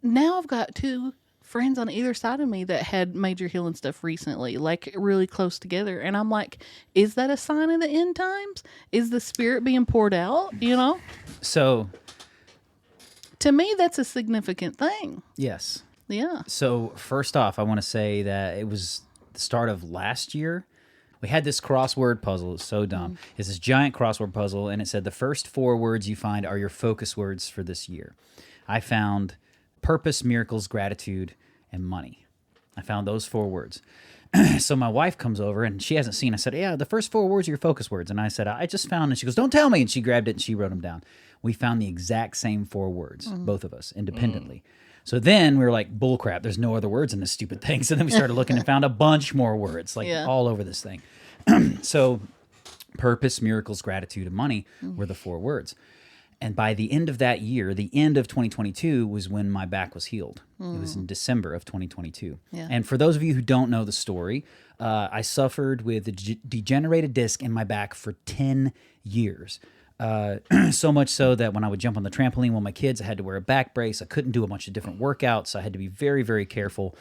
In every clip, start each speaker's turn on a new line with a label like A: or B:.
A: now I've got two friends on either side of me that had major healing stuff recently, like really close together. And I'm like, is that a sign of the end times? Is the spirit being poured out? You know?
B: So,
A: To me, that's a significant thing.
B: yes.
A: Yeah.
B: So, first off, I want to say that it was the start of last year. We had this crossword puzzle. It's so dumb. It's this giant crossword puzzle, and it said the first 4 words you find are your focus words for this year. I found purpose, miracles, gratitude, and money. I found those 4 words. So my wife comes over, and she hasn't seen. I said, yeah, the first 4 words are your focus words. And I said, I just found, and she goes, don't tell me. And she grabbed it, and she wrote them down. We found the exact same 4 words, both of us, independently. So then we were like, bull crap, there's no other words in this stupid thing. So then we started looking and found a bunch more words, like all over this thing. So purpose, miracles, gratitude, and money were the 4 words. And by the end of that year, the end of 2022 was when my back was healed. It was in December of 2022.
A: Yeah.
B: And for those of you who don't know the story, I suffered with a degenerated disc in my back for 10 years. So much so that when I would jump on the trampoline with my kids, I had to wear a back brace. I couldn't do a bunch of different workouts. I had to be very, very careful.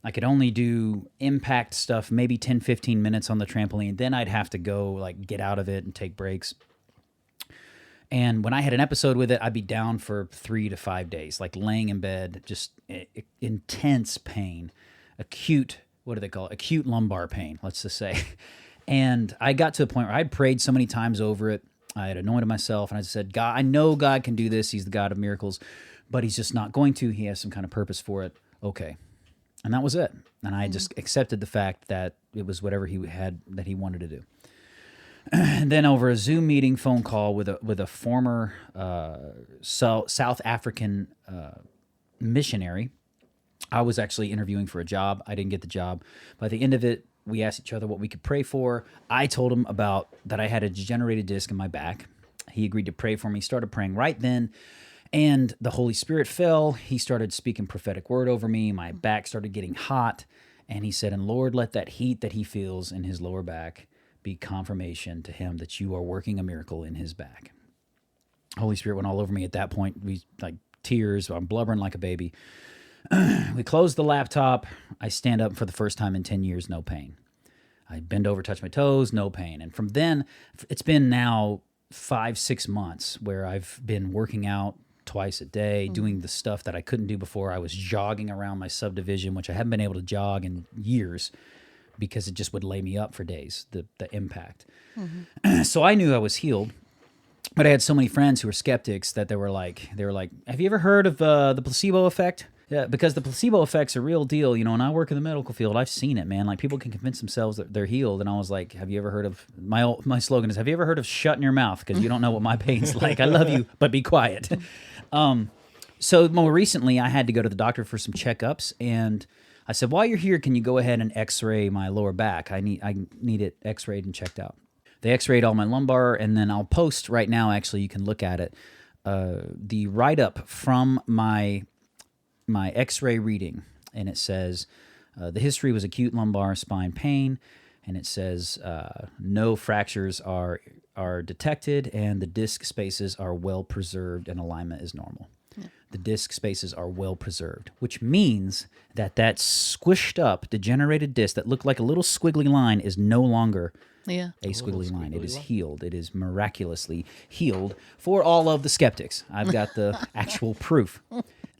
B: I could only do impact stuff, maybe 10, 15 minutes on the trampoline. Then I'd have to go like get out of it and take breaks. And when I had an episode with it, I'd be down for 3 to 5 days, like laying in bed, just intense pain, acute, what do they call it? Acute lumbar pain, let's just say. And I got to a point where I'd prayed so many times over it. I had anointed myself, and I just said, God, I know God can do this. He's the God of miracles, but he's just not going to. He has some kind of purpose for it. Okay. And that was it. And I just accepted the fact that it was whatever he had that he wanted to do. And then over a Zoom meeting, phone call with a former South African missionary, I was actually interviewing for a job. I didn't get the job. By the end of it, we asked each other what we could pray for. I told him about that I had a degenerated disc in my back. He agreed to pray for me. Started praying right then. And the Holy Spirit fell. He started speaking prophetic word over me. My back started getting hot. And he said, and Lord, let that heat that he feels in his lower back be confirmation to him that you are working a miracle in his back. Holy Spirit went all over me at that point. We like tears. I'm blubbering like a baby. We close the laptop. I stand up for the first time in 10 years, no pain. I bend over, touch my toes, no pain. And from then, it's been now 5-6 months where I've been working out twice a day, doing the stuff that I couldn't do before. I was jogging around my subdivision, which I haven't been able to jog in years because it just would lay me up for days, the impact. So I knew I was healed. But I had so many friends who were skeptics that they were like, have you ever heard of the placebo effect? Yeah, because the placebo effect's a real deal. You know, when I work in the medical field, I've seen it, man. Like, people can convince themselves that they're healed. And I was like, have you ever heard of, my slogan is, have you ever heard of shutting your mouth? Because you don't know what my pain's like. I love you, but be quiet. So more recently, I had to go to the doctor for some checkups. And I said, while you're here, can you go ahead and x-ray my lower back? I need it x-rayed and checked out. They x-rayed all my lumbar, and then I'll post right now, actually, you can look at it, the write-up from my x-ray reading, and it says, the history was acute lumbar spine pain, and it says no fractures are detected, and the disc spaces are well preserved, and alignment is normal. The disc spaces are well preserved, which means that squished up, degenerated disc that looked like a little squiggly line is no longer a squiggly line. It is healed. It is miraculously healed for all of the skeptics. I've got the actual proof.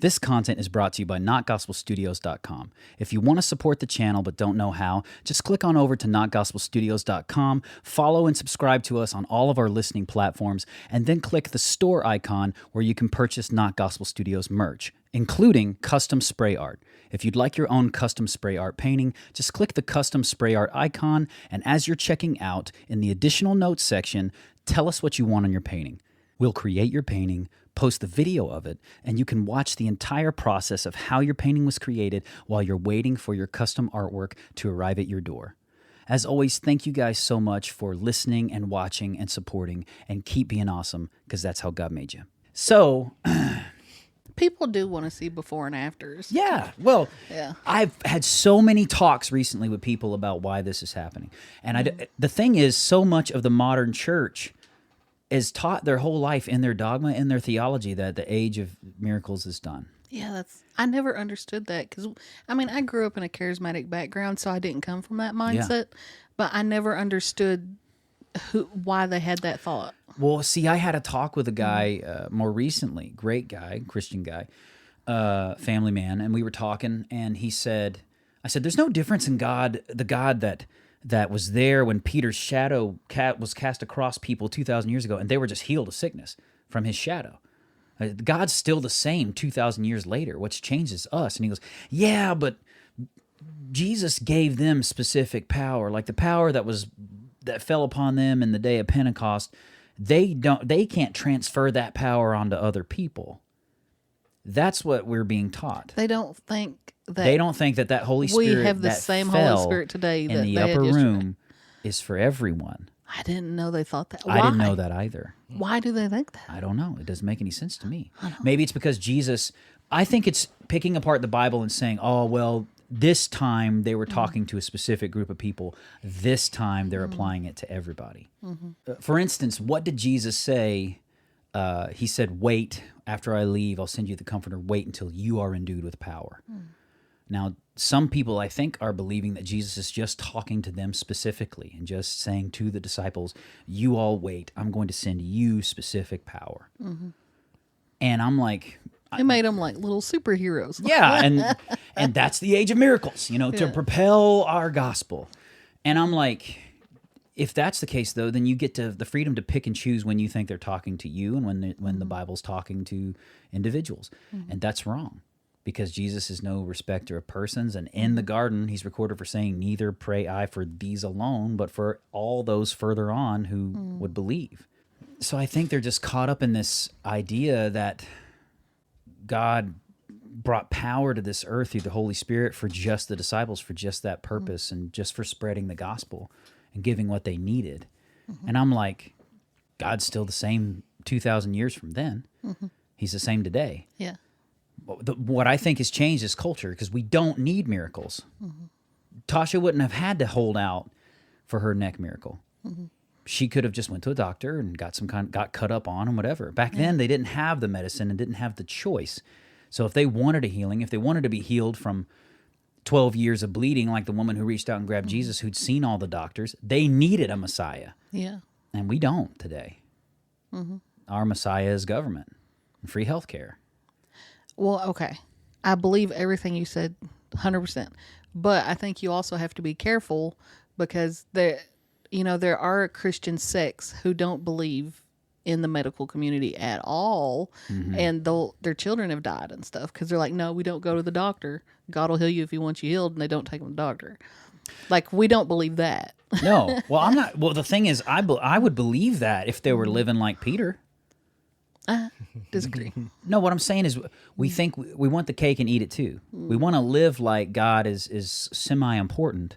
B: This content is brought to you by NotGospelStudios.com. If you want to support the channel but don't know how, just click on over to NotGospelStudios.com, follow and subscribe to us on all of our listening platforms, and then click the store icon where you can purchase Not Gospel Studios merch, including custom spray art. If you'd like your own custom spray art painting, just click the custom spray art icon, and as you're checking out, in the additional notes section, tell us what you want on your painting. We'll create your painting, post the video of it, and you can watch the entire process of how your painting was created while you're waiting for your custom artwork to arrive at your door. As always, thank you guys so much for listening and watching and supporting, and keep being awesome, because that's how God made you. So,
A: people do want to see before and afters.
B: yeah, well,
A: Yeah.
B: I've had so many talks recently with people about why this is happening. And the thing is, so much of the modern church is taught their whole life in their dogma, in their theology, that the age of miracles is done.
A: Yeah, I never understood that because, I mean, I grew up in a charismatic background, so I didn't come from that mindset, but I never understood why they had that thought.
B: Well, see, I had a talk with a guy more recently, great guy, Christian guy, family man, and we were talking, and he said, I said, there's no difference in God, the God that was there when Peter's shadow was cast across people 2,000 years ago, and they were just healed of sickness from his shadow. God's still the same 2,000 years later. What's changed is us. And he goes, yeah, but Jesus gave them specific power, like the power that fell upon them in the day of Pentecost. They can't transfer that power onto other people. That's what we're being taught.
A: They don't think that
B: Holy Spirit
A: we have the
B: that
A: same
B: fell
A: Holy Spirit today
B: in
A: that
B: the
A: they had
B: upper
A: yesterday.
B: room is for everyone.
A: I didn't know they thought that. Why?
B: I didn't know that either.
A: Why do they think that?
B: I don't know. It doesn't make any sense to me. Maybe it's because Jesus, I think it's picking apart the Bible and saying, oh, well, this time they were talking to a specific group of people. This time they're applying it to everybody. For instance, what did Jesus say? He said, wait, after I leave, I'll send you the Comforter. Wait until you are endued with power. Now, some people, I think, are believing that Jesus is just talking to them specifically and just saying to the disciples, you all wait, I'm going to send you specific power. And I'm like...
A: It made them like little superheroes.
B: Yeah, and that's the age of miracles, to propel our gospel. And I'm like, if that's the case, though, then you get to the freedom to pick and choose when you think they're talking to you and when the Bible's talking to individuals. And that's wrong. Because Jesus is no respecter of persons, and in the garden, he's recorded for saying, neither pray I for these alone, but for all those further on who would believe. So I think they're just caught up in this idea that God brought power to this earth through the Holy Spirit for just the disciples, for just that purpose, and just for spreading the gospel and giving what they needed. And I'm like, God's still the same 2,000 years from then. He's the same today.
A: Yeah.
B: What I think has changed is culture, because we don't need miracles. Tasha wouldn't have had to hold out for her neck miracle. She could have just went to a doctor and got cut up on and whatever. Back then, they didn't have the medicine and didn't have the choice. So if they wanted a healing, if they wanted to be healed from 12 years of bleeding, like the woman who reached out and grabbed Jesus, who'd seen all the doctors, they needed a Messiah.
A: Yeah.
B: And we don't today. Our Messiah is government and free health care.
A: Well, okay. I believe everything you said 100%. But I think you also have to be careful because there are Christian sects who don't believe in the medical community at all. And their children have died and stuff because they're like, no, we don't go to the doctor. God will heal you if he wants you healed, and they don't take them to the doctor. Like, we don't believe that.
B: No. Well, I'm not. Well, the thing is, I would believe that if they were living like Peter.
A: Disagree.
B: No, what I'm saying is we think we want the cake and eat it too. We want to live like God is semi-important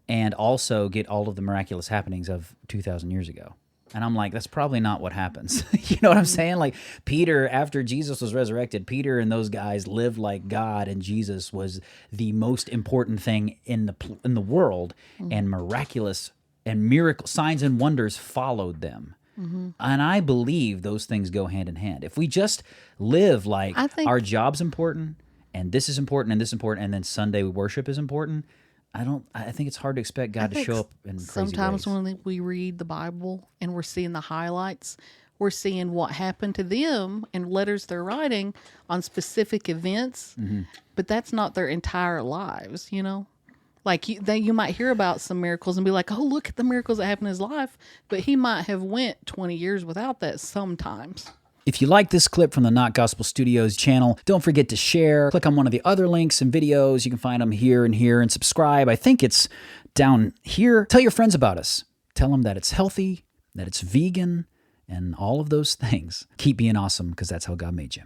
B: and also get all of the miraculous happenings of 2,000 years ago. And I'm like, that's probably not what happens. You know what I'm saying? Like Peter, after Jesus was resurrected, Peter and those guys lived like God, and Jesus was the most important thing in the world, and miraculous and miracle signs and wonders followed them. And I believe those things go hand in hand. If we just live like our job's important, and this is important, and this is important, and then Sunday worship is important, I think it's hard to expect God to show up in crazy
A: sometimes
B: ways.
A: when we read the Bible and we're seeing the highlights, we're seeing what happened to them and letters they're writing on specific events, but that's not their entire lives, Like you might hear about some miracles and be like, oh, look at the miracles that happened in his life. But he might have went 20 years without that sometimes.
B: If you like this clip from the Not Gospel Studios channel, don't forget to share. Click on one of the other links and videos. You can find them here, and subscribe. I think it's down here. Tell your friends about us. Tell them that it's healthy, that it's vegan, and all of those things. Keep being awesome, because that's how God made you.